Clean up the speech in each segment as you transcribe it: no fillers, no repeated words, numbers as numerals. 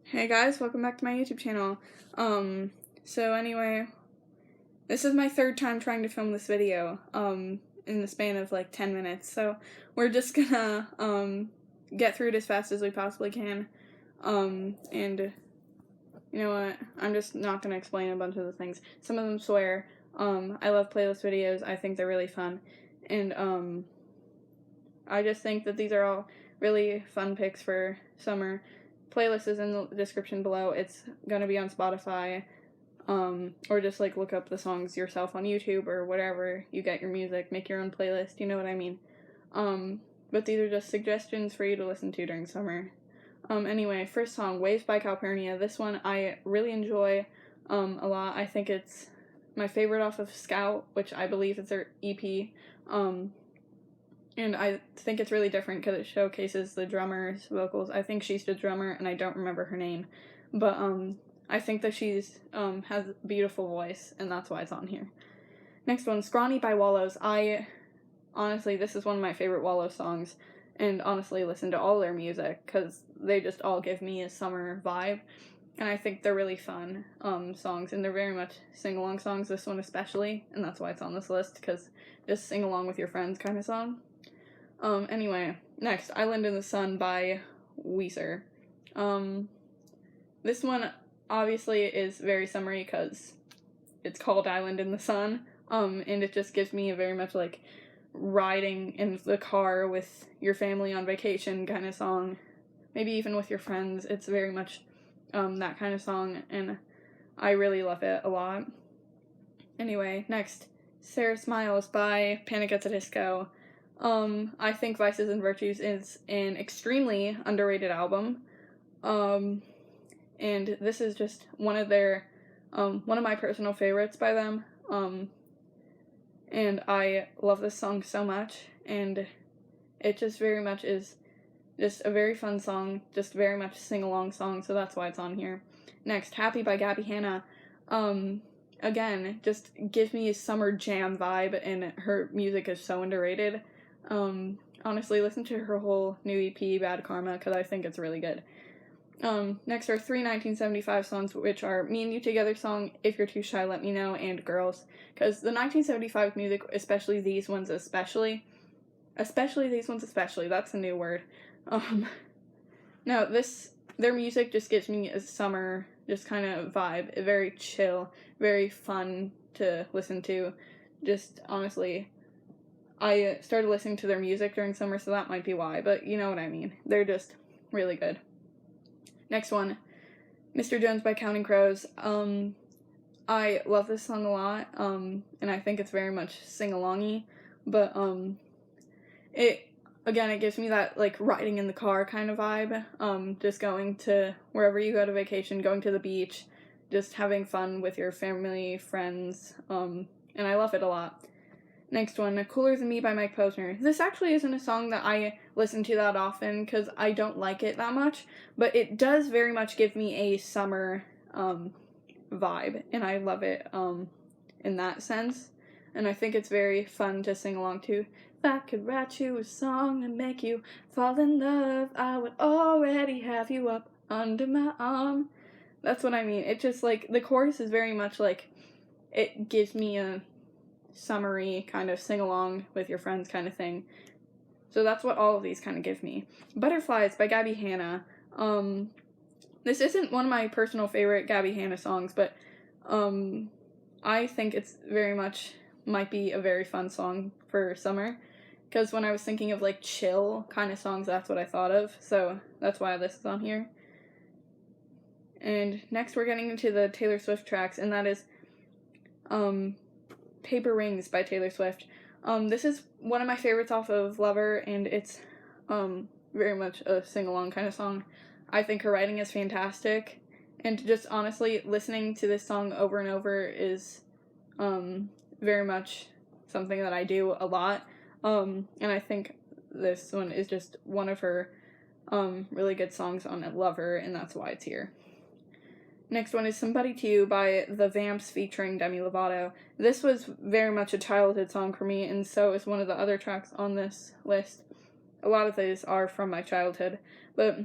Hey guys, welcome back to my YouTube channel. So anyway, this is my third time trying to film this video, in the span of like 10 minutes, so we're just gonna, get through it as fast as we possibly can, and you know what, I'm just not gonna explain a bunch of the things. Some of them swear. I love playlist videos, I think they're really fun, and, I just think that these are all really fun picks for summer. Playlist is in the description below. It's gonna be on Spotify, or just like look up the songs yourself on YouTube or whatever you get your music. Make your own playlist. You know what I mean. But these are just suggestions for you to listen to during summer. Anyway, first song, Waves by Calpurnia. This one I really enjoy a lot. I think it's my favorite off of Scout, which I believe is their EP. And I think it's really different because it showcases the drummer's vocals. I think she's the drummer, and I don't remember her name. But, I think that she's, has a beautiful voice, and that's why it's on here. Next one, Scrawny by Wallows. Honestly, this is one of my favorite Wallows songs, and honestly listen to all their music, because they just all give me a summer vibe, and I think they're really fun, songs, and they're very much sing-along songs, this one especially, and that's why it's on this list, because just sing along with your friends kind of song. Anyway, next, Island in the Sun by Weezer. This one obviously is very summery because it's called Island in the Sun, and it just gives me a very much like riding in the car with your family on vacation kind of song. Maybe even with your friends. It's very much, that kind of song, and I really love it a lot. Anyway, next, Sarah Smiles by Panic at the Disco. I think Vices and Virtues is an extremely underrated album, and this is just one of my personal favorites by them, and I love this song so much, and it just very much is just a very fun song, just very much sing-along song, so that's why it's on here. Next, Happy by Gabby Hanna. Again, just gives me a summer jam vibe, and her music is so underrated. Honestly, listen to her whole new EP, Bad Karma, because I think it's really good. Next are three 1975 songs, which are Me and You Together song, If You're Too Shy, Let Me Know, and Girls. Because the 1975 music, especially these ones especially, that's a new word. No, their music just gives me a summer, just kind of vibe, very chill, very fun to listen to, just honestly, I started listening to their music during summer, so that might be why, but you know what I mean. They're just really good. Next one, Mr. Jones by Counting Crows. I love this song a lot, and I think it's very much sing-along-y, but, it gives me that, like, riding in the car kind of vibe, just going to wherever you go to vacation, going to the beach, just having fun with your family, friends, and I love it a lot. Next one, Cooler Than Me by Mike Posner. This actually isn't a song that I listen to that often because I don't like it that much, but it does very much give me a summer vibe, and I love it in that sense, and I think it's very fun to sing along to. If I could write you a song and make you fall in love, I would already have you up under my arm. That's what I mean. It just, like, the chorus is very much, like, it gives me a summery kind of sing-along with your friends kind of thing. So that's what all of these kind of give me. Butterflies by Gabby Hanna. This isn't one of my personal favorite Gabby Hanna songs, but I think it's very much might be a very fun song for summer, because when I was thinking of like chill kind of songs, that's what I thought of, so that's why this is on here. And next we're getting into the Taylor Swift tracks, and that is Paper Rings by Taylor Swift. This is one of my favorites off of Lover, and it's very much a sing-along kind of song. I think her writing is fantastic, and just honestly, listening to this song over and over is very much something that I do a lot, and I think this one is just one of her really good songs on Lover, and that's why it's here. Next one is Somebody to You by The Vamps featuring Demi Lovato. This was very much a childhood song for me, and so is one of the other tracks on this list. A lot of these are from my childhood, but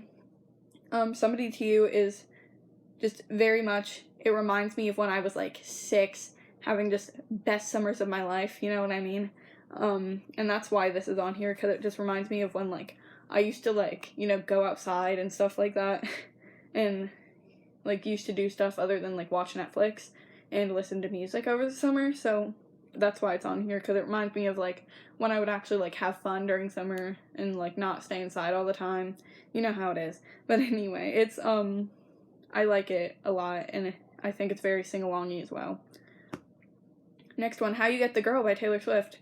Somebody to You is just very much, it reminds me of when I was like 6, having just best summers of my life, you know what I mean? And that's why this is on here, because it just reminds me of when, like, I used to, like, you know, go outside and stuff like that, and, like, used to do stuff other than, like, watch Netflix and listen to music over the summer, so that's why it's on here, because it reminds me of, like, when I would actually, like, have fun during summer and, like, not stay inside all the time. You know how it is. But anyway, it's, I like it a lot, and I think it's very sing-alongy as well. Next one, How You Get the Girl by Taylor Swift.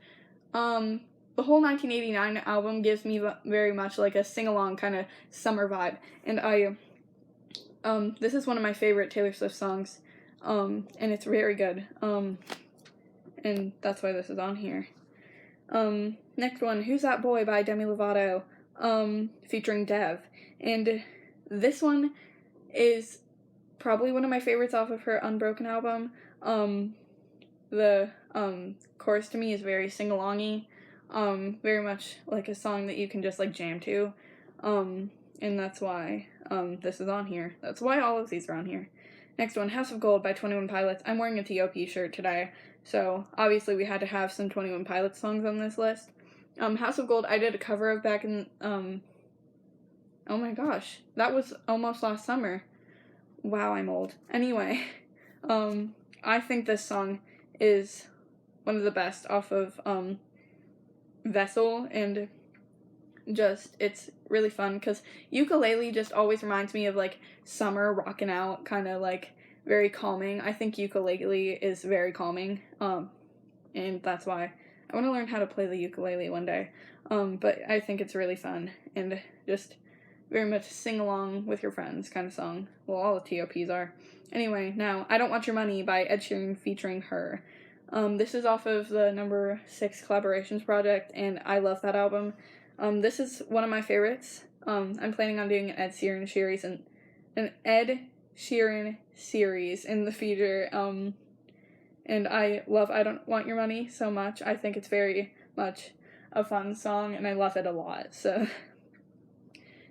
The whole 1989 album gives me very much like a sing-along kind of summer vibe, and this is one of my favorite Taylor Swift songs, and it's very good, and that's why this is on here. Next one, Who's That Boy by Demi Lovato, featuring Dev, and this one is probably one of my favorites off of her Unbroken album. The chorus to me is very sing-alongy, very much like a song that you can just like jam to, and that's why this is on here. That's why all of these are on here. Next one, House of Gold by 21 Pilots. I'm wearing a T.O.P. shirt today, so obviously we had to have some 21 Pilots songs on this list. House of Gold I did a cover of back in, oh my gosh, that was almost last summer. Wow, I'm old. Anyway, I think this song is one of the best off of, Vessel, and just, it's really fun, because Ukulele just always reminds me of, like, summer rocking out, kind of, like, very calming. I think ukulele is very calming, and that's why I want to learn how to play the ukulele one day, but I think it's really fun, and just very much sing-along with your friends kind of song. Well, all the T.O.Ps are. Anyway, now, I Don't Want Your Money by Ed Sheeran featuring Her. This is off of the number 6 Collaborations project, and I love that album. This is one of my favorites. I'm planning on doing an Ed Sheeran series in the future, and I love I Don't Want Your Money so much. I think it's very much a fun song, and I love it a lot, so.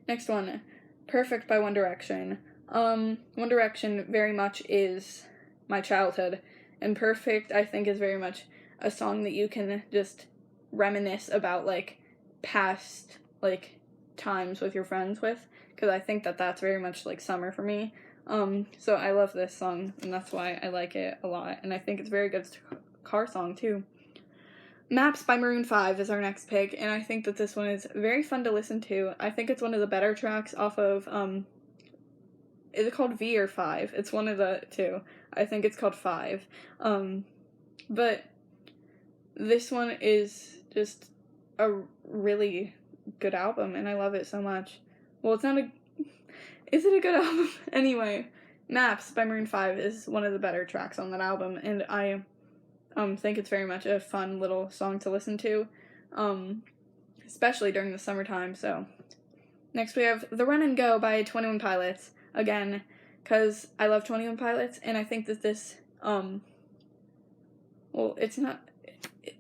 Next one, Perfect by One Direction. One Direction very much is my childhood, and Perfect, I think, is very much a song that you can just reminisce about, like, past, like, times with your friends with, because I think that that's very much, like, summer for me. So I love this song, and that's why I like it a lot, and I think it's a very good car song, too. Maps by Maroon 5 is our next pick, and I think that this one is very fun to listen to. I think it's one of the better tracks off of, is it called V or 5? It's one of the two. I think it's called 5. But this one is just a really good album, and I love it so much. Well, it's not is it a good album? Anyway, Maps by Maroon 5 is one of the better tracks on that album, and I think it's very much a fun little song to listen to, especially during the summertime, so. Next we have The Run and Go by 21 Pilots, again, because I love 21 Pilots, and I think that this, well, it's not,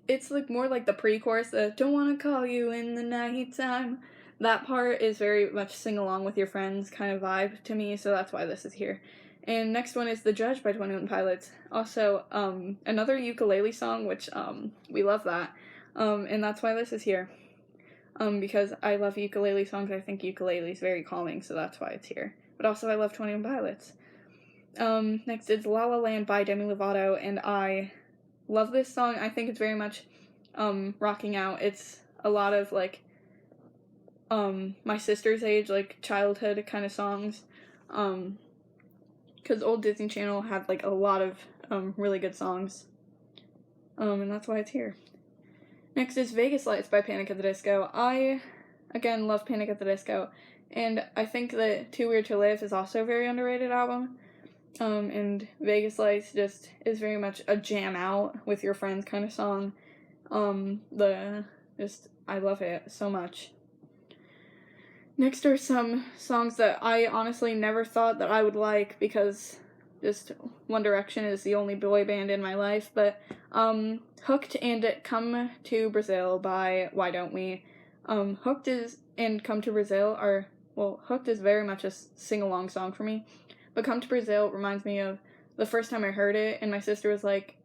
it's like more like the pre-chorus, the don't wanna call you in the nighttime. That part is very much sing along with your friends kind of vibe to me, so that's why this is here. And next one is The Judge by 21 Pilots. Also, another ukulele song, which, we love that. And that's why this is here. Because I love ukulele songs. I think ukulele is very calming, so that's why it's here. But also I love 21 Pilots. Next is La La Land by Demi Lovato, and I love this song. I think it's very much, rocking out. It's a lot of, like, my sister's age, like, childhood kind of songs. Because old Disney Channel had, like, a lot of, really good songs. And that's why it's here. Next is Vegas Lights by Panic! At the Disco. I, again, love Panic! At the Disco. And I think that Too Weird to Live is also a very underrated album. And Vegas Lights just is very much a jam out with your friends kind of song. I love it so much. Next are some songs that I honestly never thought that I would like, because just One Direction is the only boy band in my life, but Hooked and Come to Brazil by Why Don't We. Hooked and Come to Brazil are, well, Hooked is very much a sing-along song for me, but Come to Brazil reminds me of the first time I heard it, and my sister was like,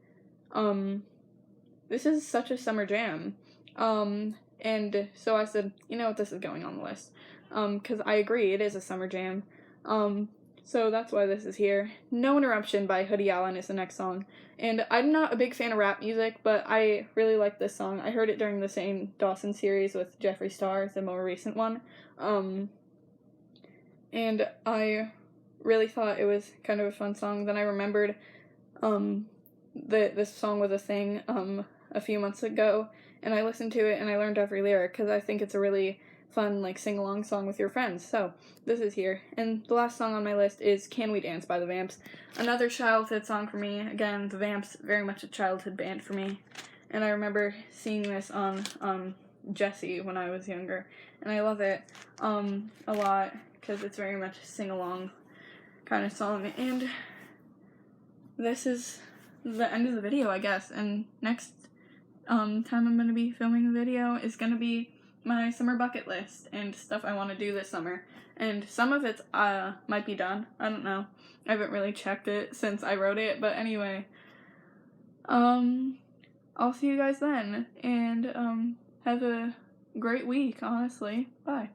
this is such a summer jam. And so I said, you know what, this is going on the list. Because I agree, it is a summer jam. So that's why this is here. No Interruption by Hoodie Allen is the next song. And I'm not a big fan of rap music, but I really like this song. I heard it during the same Dawson series with Jeffree Star, the more recent one. And I really thought it was kind of a fun song. Then I remembered that this song was a thing a few months ago, and I listened to it and I learned every lyric because I think it's a really fun, like, sing-along song with your friends. So this is here. And the last song on my list is Can We Dance by the Vamps. Another childhood song for me. Again, the Vamps, very much a childhood band for me. And I remember seeing this on Jessie when I was younger, and I love it a lot because it's very much a sing-along kind of song. And this is the end of the video, I guess. And next time I'm going to be filming the video is going to be my summer bucket list and stuff I want to do this summer. And some of it might be done. I don't know. I haven't really checked it since I wrote it. But anyway, I'll see you guys then. And have a great week, honestly. Bye.